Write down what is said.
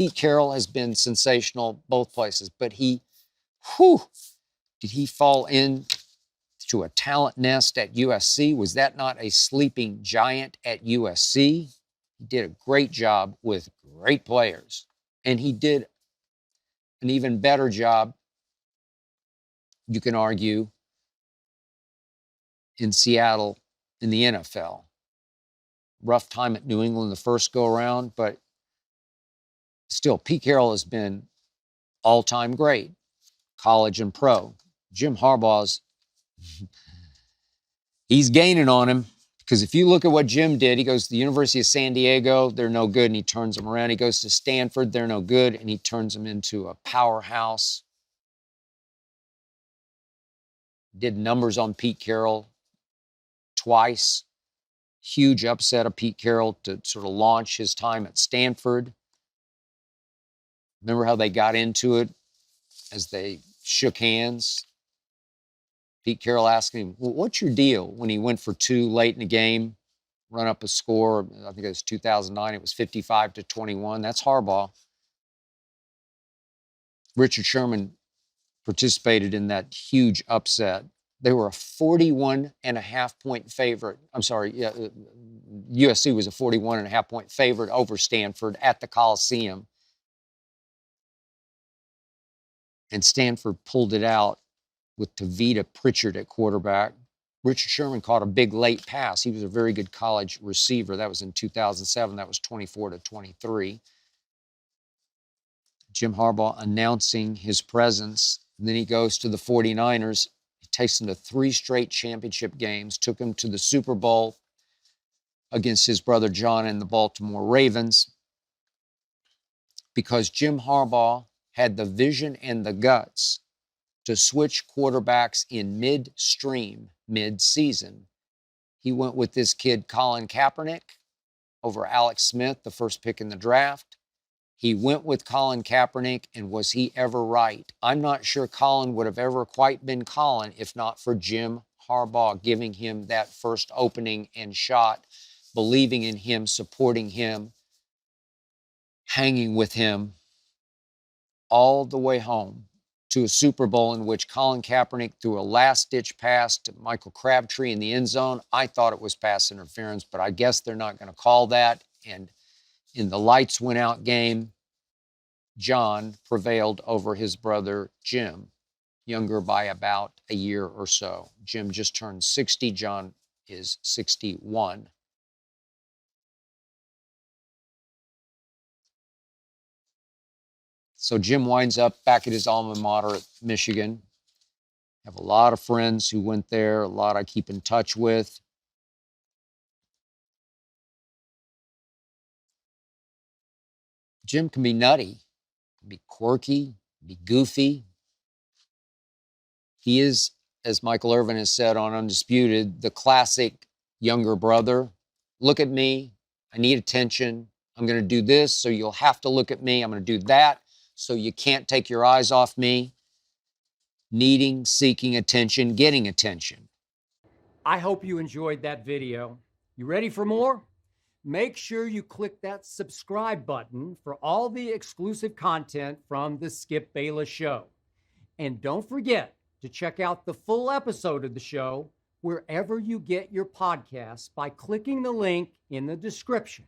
Pete Carroll has been sensational both places, but did he fall into a talent nest at USC? Was that not a sleeping giant at USC? He did a great job with great players, and he did an even better job, you can argue, in Seattle in the NFL. Rough time at New England the first go around, but still, Pete Carroll has been all-time great, college and pro. Jim Harbaugh's, he's gaining on him, because if you look at what Jim did, he goes to the University of San Diego, they're no good, and he turns them around. He goes to Stanford, they're no good, and he turns them into a powerhouse. Did numbers on Pete Carroll twice. Huge upset of Pete Carroll to sort of launch his time at Stanford. Remember how they got into it as they shook hands? Pete Carroll asking him, well, what's your deal? When he went for two late in the game, run up a score, I think it was 2009, it was 55-21. That's Harbaugh. Richard Sherman participated in that huge upset. They were a 41.5-point favorite. I'm sorry, USC was a 41.5-point favorite over Stanford at the Coliseum. And Stanford pulled it out with Tavita Pritchard at quarterback. Richard Sherman caught a big late pass. He was a very good college receiver. That was in 2007. That was 24-23. Jim Harbaugh announcing his presence. And then he goes to the 49ers. He takes them to 3 straight championship games, took him to the Super Bowl against his brother John and the Baltimore Ravens, because Jim Harbaugh had the vision and the guts to switch quarterbacks in mid-season. He went with this kid, Colin Kaepernick, over Alex Smith, the first pick in the draft. He went with Colin Kaepernick, and was he ever right? I'm not sure Colin would have ever quite been Colin if not for Jim Harbaugh giving him that first opening and shot, believing in him, supporting him, hanging with him all the way home to a Super Bowl in which Colin Kaepernick threw a last-ditch pass to Michael Crabtree in the end zone. I thought it was pass interference, but I guess they're not going to call that. And in the lights went out game, John prevailed over his brother Jim, younger by about a year or so. Jim just turned 60. John is 61. So Jim winds up back at his alma mater at Michigan. I have a lot of friends who went there, a lot I keep in touch with. Jim can be nutty, can be quirky, be goofy. He is, as Michael Irvin has said on Undisputed, the classic younger brother. Look at me. I need attention. I'm going to do this, so you'll have to look at me. I'm going to do that, so you can't take your eyes off me. Needing, seeking attention, getting attention. I hope you enjoyed that video. You ready for more? Make sure you click that subscribe button for all the exclusive content from the Skip Bayless Show. And don't forget to check out the full episode of the show wherever you get your podcasts by clicking the link in the description.